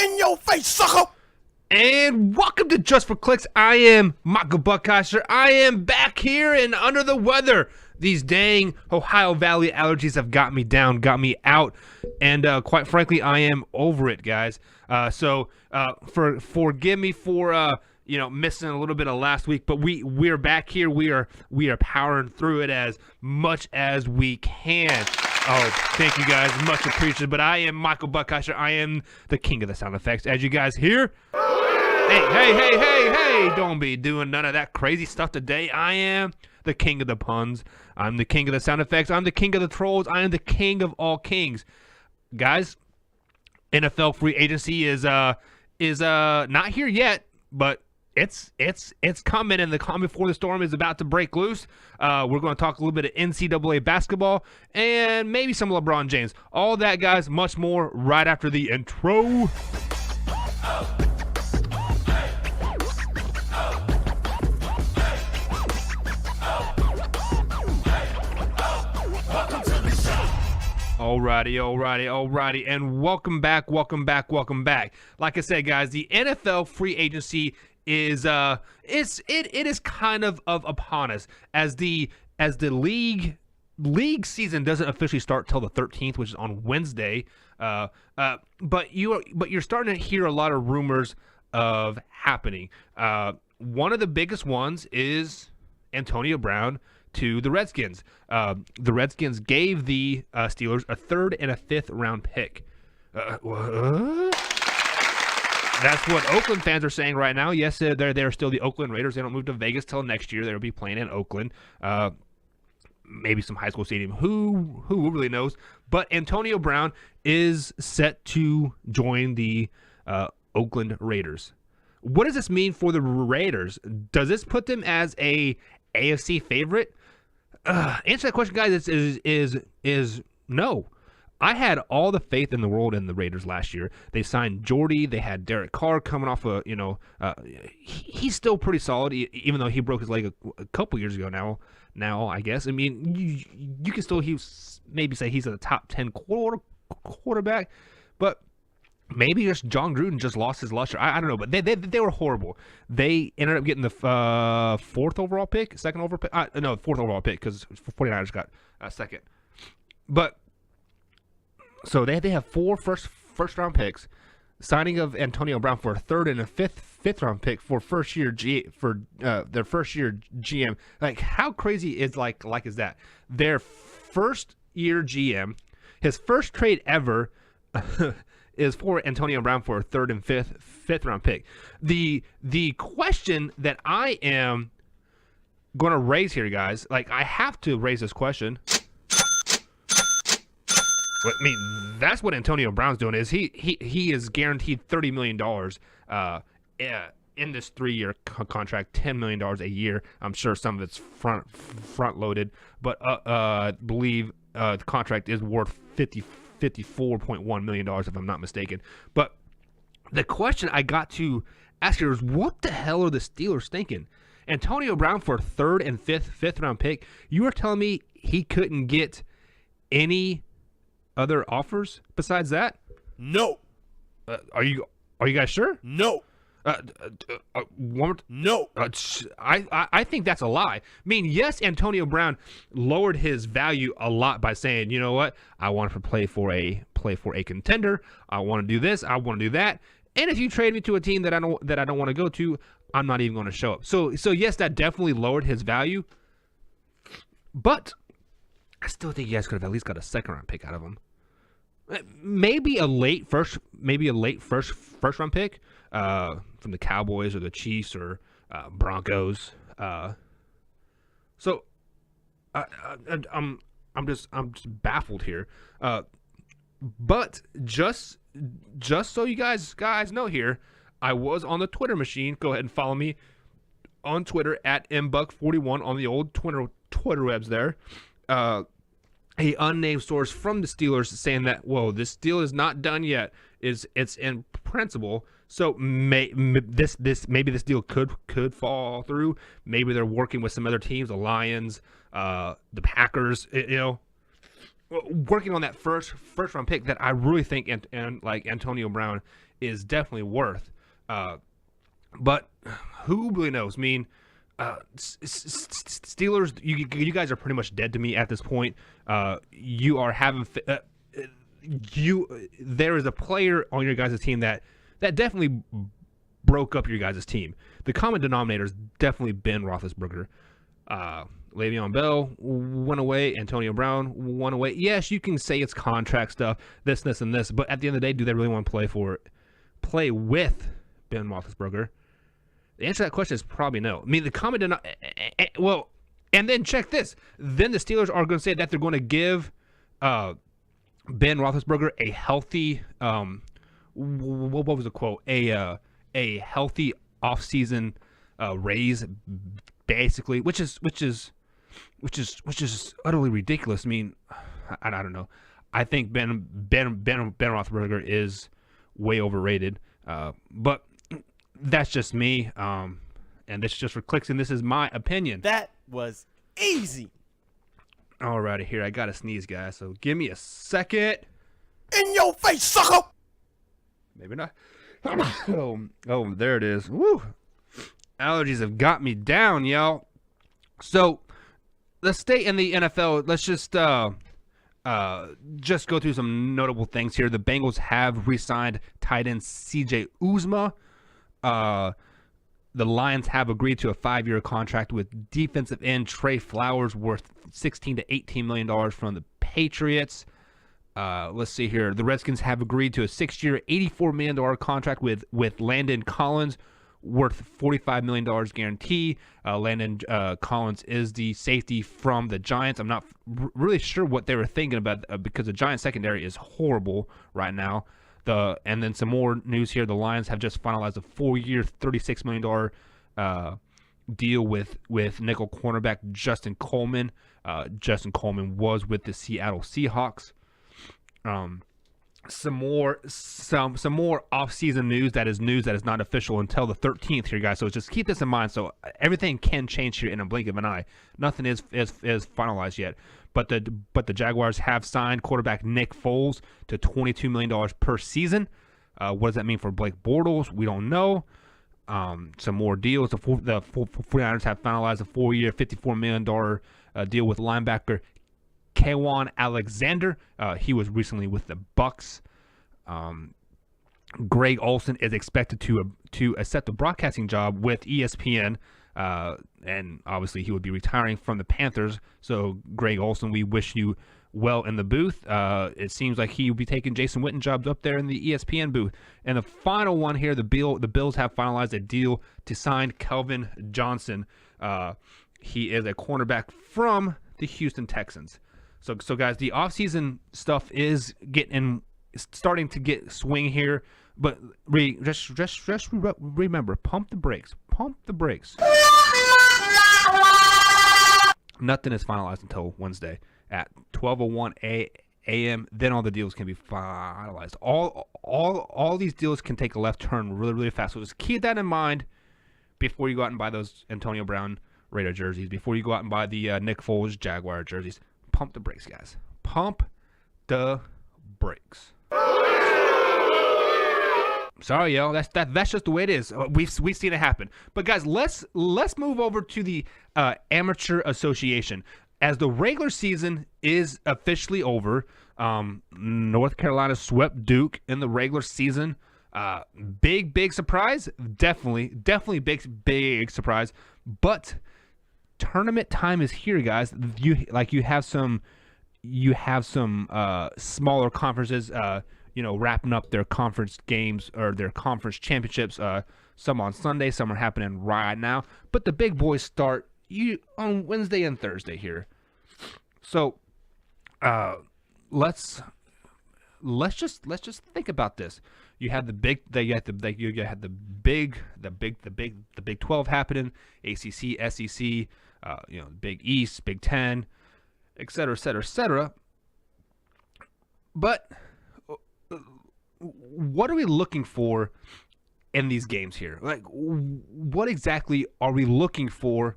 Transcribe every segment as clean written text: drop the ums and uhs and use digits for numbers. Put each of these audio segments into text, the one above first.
in your face, sucker! And welcome to Just for Clicks. I am Michael Buckeister. I am back here and under the weather. These dang Ohio Valley allergies have got me down, got me out, and quite frankly, I am over it, guys. So forgive me for missing a little bit of last week, but we're back here. We are powering through it as much as we can. Oh, thank you guys, much appreciated. But I am Michael Buckeister. I am the king of the sound effects, as you guys hear. Hey, don't be doing none of that crazy stuff today. I am the king of the puns. I'm the king of the sound effects. I'm the king of the trolls. I am the king of all kings. Guys, NFL free agency is not here yet, but it's coming, and the calm before the storm is about to break loose. We're going to talk a little bit of NCAA basketball and maybe some LeBron James. All that, guys, much more right after the intro. Alrighty, and welcome back. Like I said, guys, the NFL free agency is it is kind of upon us as the league season doesn't officially start till the 13th, which is on Wednesday. But you're starting to hear a lot of rumors of happening. One of the biggest ones is Antonio Brown to the Redskins. The Redskins gave the Steelers a 3rd and a 5th round pick. What? That's what Oakland fans are saying right now. Yes, they're still the Oakland Raiders. They don't move to Vegas till next year. They'll be playing in Oakland. Maybe some high school stadium. Who really knows? But Antonio Brown is set to join the Oakland Raiders. What does this mean for the Raiders? Does this put them as a AFC favorite? Answer that question, guys, is no. I had all the faith in the world in the Raiders last year. They signed Jordy. They had Derek Carr coming off he's still pretty solid, even though he broke his leg a couple years ago now, I guess. I mean, you can still maybe say he's a top 10 quarterback, but maybe just John Gruden just lost his luster. I don't know, but they were horrible. They ended up getting the 4th overall pick, 2nd overall pick. 4th overall pick because 49ers got second. But so they have 4 first round picks. Signing of Antonio Brown for a 3rd and a 5th round pick for their first year GM. Like, how crazy is is that? Their first year GM, his first trade ever. Is for Antonio Brown for a 3rd and 5th round pick. The question that I am going to raise here, guys, I have to raise this question. I mean, that's what Antonio Brown's doing. Is he is guaranteed $30 million in this 3-year contract, $10 million a year. I'm sure some of it's front loaded, but I believe the contract is worth $54.1 million, if I'm not mistaken. But the question I got to ask you is, what the hell are the Steelers thinking? Antonio Brown for a 3rd and 5th round pick. You are telling me he couldn't get any other offers besides that? No. Are you guys sure? No. No. I think that's a lie. I mean, yes, Antonio Brown lowered his value a lot by saying, you know what, I want to play for a contender. I want to do this. I want to do that. And if you trade me to a team that I don't want to go to, I'm not even going to show up. So yes, that definitely lowered his value. But I still think you guys could have at least got a 2nd round pick out of him. Maybe a late first round pick from the Cowboys or the Chiefs or Broncos. So I'm just baffled here. But just so you guys know here, I was on the Twitter machine. Go ahead and follow me on Twitter at mbuck41 on the old Twitter webs there. A unnamed source from the Steelers saying that, whoa, this deal is not done yet. It's in principle. So maybe this deal could fall through. Maybe they're working with some other teams, the Lions, the Packers. working on that first round pick that I really think and like Antonio Brown is definitely worth. But who really knows? I mean, Steelers, you guys are pretty much dead to me at this point. You are having there is a player on your guys' team that definitely broke up your guys' team. The common denominator has definitely Ben Roethlisberger. Le'Veon Bell went away. Antonio Brown went away. Yes, you can say it's contract stuff, this, and this, but at the end of the day, do they really want to play with Ben Roethlisberger? The answer to that question is probably no. I mean, the common well, and then check this. Then the Steelers are going to say that they're going to give Ben Roethlisberger a healthy what was the quote? A healthy offseason raise, basically, which is utterly ridiculous. I mean, I don't know. I think Ben Roethlisberger is way overrated, but that's just me. And this is just for clicks, and this is my opinion. That was easy. Alrighty, here I gotta sneeze, guys. So give me a second. In your face, sucker. Maybe not. Oh, there it is. Woo! Allergies have got me down, y'all. So let's stay in the NFL. Let's just go through some notable things here. The Bengals have re-signed tight end C.J. Uzomah. The Lions have agreed to a 5-year contract with defensive end Trey Flowers worth $16 to $18 million from the Patriots. Let's see here. The Redskins have agreed to a 6-year, $84 million contract with Landon Collins worth $45 million guarantee. Landon Collins is the safety from the Giants. I'm not really sure what they were thinking about because the Giants secondary is horrible right now. And then some more news here. The Lions have just finalized a 4-year, $36 million deal with nickel cornerback Justin Coleman. Justin Coleman was with the Seattle Seahawks. Some more off-season news that is not official until the 13th here, guys. So just keep this in mind. So everything can change here in a blink of an eye. Nothing is finalized yet. But the Jaguars have signed quarterback Nick Foles to $22 million per season. What does that mean for Blake Bortles? We don't know. Some more deals. The 49ers have finalized a 4-year, $54 million deal with linebacker K'Wan Alexander. He was recently with the Bucks. Greg Olsen is expected to accept the broadcasting job with ESPN. And obviously he would be retiring from the Panthers. So Greg Olsen, we wish you well in the booth. It seems like he will be taking Jason Witten jobs up there in the ESPN booth. And the final one here, the Bills have finalized a deal to sign Kelvin Johnson. He is a cornerback from the Houston Texans. So guys, the offseason stuff is starting to get swing here. But just remember, pump the brakes. Pump the brakes. Nothing is finalized until Wednesday at 12:01 a.m. Then all the deals can be finalized. All these deals can take a left turn really, really fast. So just keep that in mind before you go out and buy those Antonio Brown Raider jerseys. Before you go out and buy the Nick Foles Jaguar jerseys. Pump the brakes, guys. Pump the brakes. Sorry, y'all. That's just the way it is. We've seen it happen. But guys, let's move over to the Amateur Association. As the regular season is officially over, North Carolina swept Duke in the regular season. Big surprise. Definitely big surprise. But tournament time is here, guys. You have some smaller conferences wrapping up their conference games or their conference championships. Some on Sunday, some are happening right now. But the big boys start on Wednesday and Thursday here. So let's just think about this. You had the Big 12 happening, ACC, SEC, Big East, Big 10, et cetera. But what are we looking for in these games here? Like, what exactly are we looking for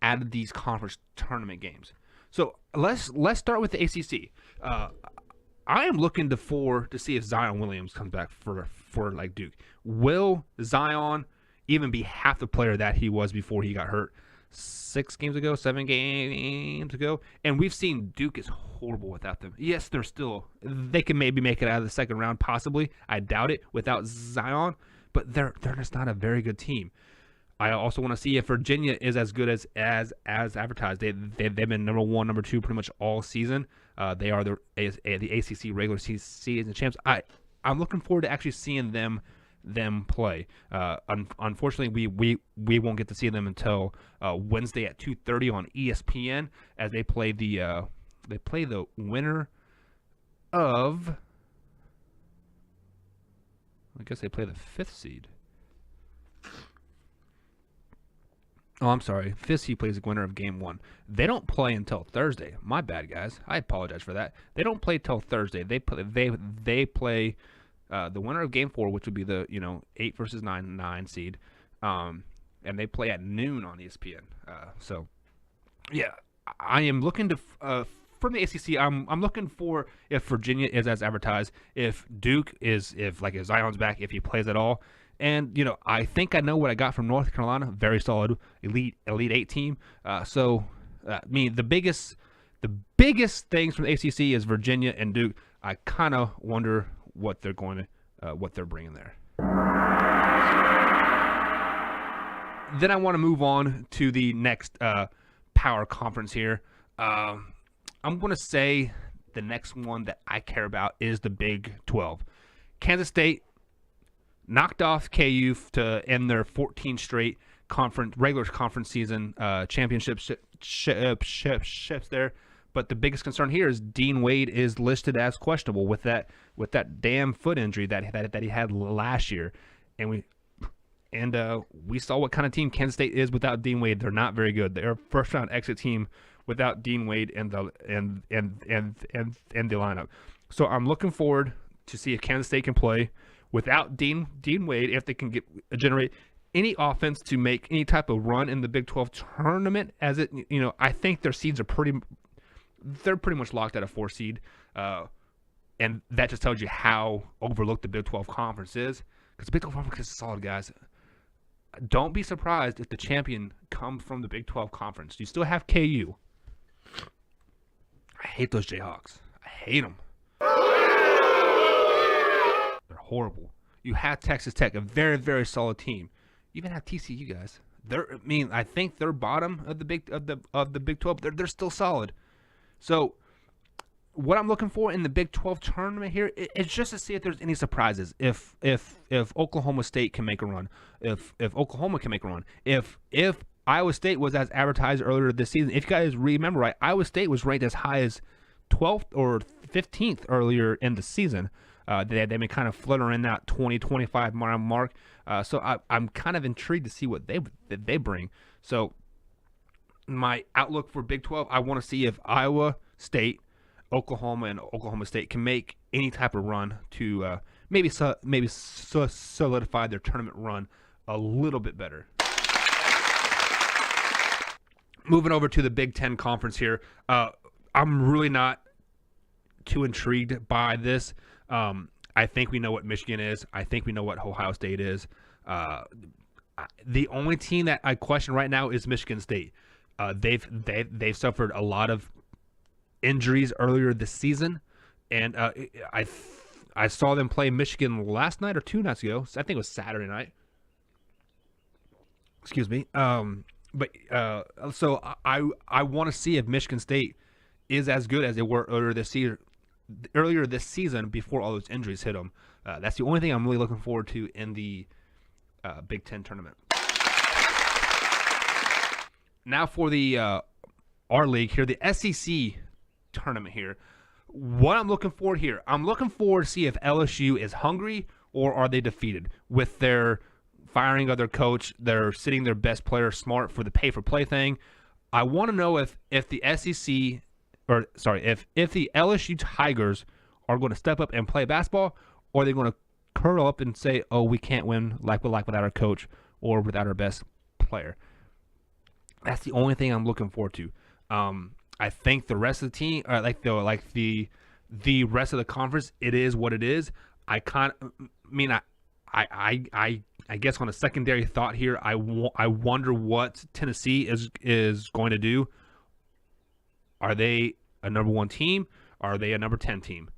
out of these conference tournament games? So let's start with the ACC. I am looking to see if Zion Williams comes back for like Duke. Will Zion even be half the player that he was before he got hurt 7 games ago? And we've seen Duke is horrible without them. Yes, they can maybe make it out of the second round, possibly. I doubt it without Zion, but they're just not a very good team. I also want to see if Virginia is as good as advertised. They've been number 1, number 2 pretty much all season. They are the ACC regular season champs. I'm looking forward to actually seeing them play. Unfortunately, we won't get to see them until Wednesday at 2:30 on ESPN as they play the winner of. I guess they play the 5th seed. Oh, I'm sorry. 5th seed plays the winner of game 1. They don't play until Thursday. My bad, guys. I apologize for that. They don't play till Thursday. They play the winner of game 4, which would be the 8 versus 9 seed, and they play at noon on ESPN. So, yeah, I am looking to from the ACC. I'm looking for if Virginia is as advertised, if Duke is, if Zion's back, if he plays at all. And, I think I know what I got from North Carolina. Very solid Elite 8 team. The biggest things from the ACC is Virginia and Duke. I kind of wonder what they're bringing there. Then I want to move on to the next power conference here. I'm going to say the next one that I care about is the Big 12. Kansas State knocked off KU to end their 14 straight regular conference season championships there. But the biggest concern here is Dean Wade is listed as questionable with that damn foot injury that he had last year, and we saw what kind of team Kansas State is without Dean Wade. They're not very good. They're a first round exit team without Dean Wade and the lineup. So I'm looking forward to see if Kansas State can play without Dean Wade, if they can generate any offense to make any type of run in the Big 12 tournament. I think their seeds are pretty much locked at a 4 seed, and that just tells you how overlooked the Big 12 conference is. Because the Big 12 conference is solid, guys. Don't be surprised if the champion comes from the Big 12 conference. You still have KU. I hate those Jayhawks. I hate them. They're horrible. You have Texas Tech, a very, very solid team. You even have TCU, guys. I think they're bottom of the Big 12. They're still solid. So, what I'm looking for in the Big 12 tournament here is just to see if there's any surprises. If Oklahoma State can make a run, if Oklahoma can make a run, if Iowa State was as advertised earlier this season. If you guys remember right, Iowa State was ranked as high as 12th or 15th earlier in the season. They've been kind of fluttering that 20-25 mark. So I'm kind of intrigued to see what they bring. So my outlook for Big 12, I want to see if Iowa State, Oklahoma, and Oklahoma State can make any type of run to maybe solidify their tournament run a little bit better. Moving over to the Big Ten Conference here, I'm really not too intrigued by this. I think we know what Michigan is. I think we know what Ohio State is. The only team that I question right now is Michigan State. They've suffered a lot of injuries earlier this season, and I saw them play Michigan last night or 2 nights ago. I think it was Saturday night. Excuse me. So I want to see if Michigan State is as good as they were earlier this season before all those injuries hit them. That's the only thing I'm really looking forward to in the Big Ten tournament. Now for the our league here, the SEC tournament here. What I'm looking for here, I'm looking forward to see if LSU is hungry or are they defeated with their firing of their coach. They're sitting their best player Smart for the pay-for-play thing. I want to know if the SEC, or sorry, if the LSU Tigers are going to step up and play basketball, or are they going to curl up and say, "Oh, we can't win like without our coach or without our best player." That's the only thing I'm looking forward to. I think the rest of the team, the rest of the conference, it is what it is. I guess on a secondary thought here, I wonder what Tennessee is going to do. Are they a number 1 team? Are they a number 10 team?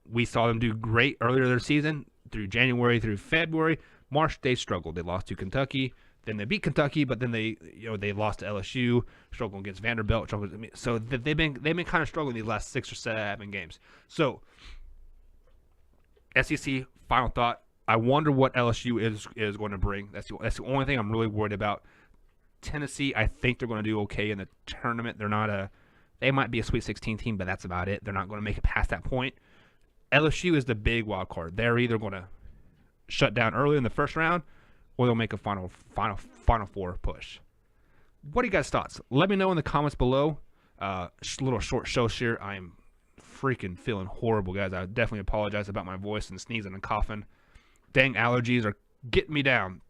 We saw them do great earlier this season through January through February. March they struggled. They lost to Kentucky. Then they beat Kentucky, but then they lost to LSU, struggled against Vanderbilt. So they've been kind of struggling these last 6 or 7 games. So SEC, final thought. I wonder what LSU is going to bring. That's the only thing I'm really worried about. Tennessee, I think they're going to do okay in the tournament. They might be a Sweet 16 team, but that's about it. They're not going to make it past that point. LSU is the big wild card. They're either going to shut down early in the first round, or they'll make a Final Four push. What are you guys' thoughts? Let me know in the comments below. Little short show here. I am freaking feeling horrible, guys. I definitely apologize about my voice and sneezing and coughing. Dang allergies are getting me down.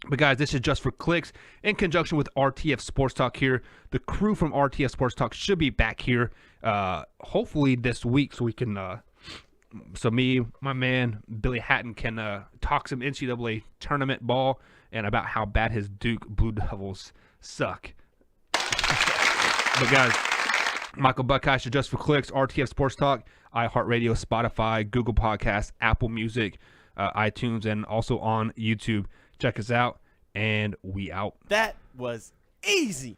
But guys, this is Just for Clicks in conjunction with RTF Sports Talk here. The crew from RTF Sports Talk should be back here hopefully this week, so we can so me, my man Billy Hatton, can talk some NCAA tournament ball and about how bad his Duke Blue Devils suck. But guys, Michael Buckeye, Just for Clicks, RTF Sports Talk, iHeartRadio, Spotify, Google Podcasts, Apple Music, iTunes, and also on YouTube. Check us out, and we out. That was easy.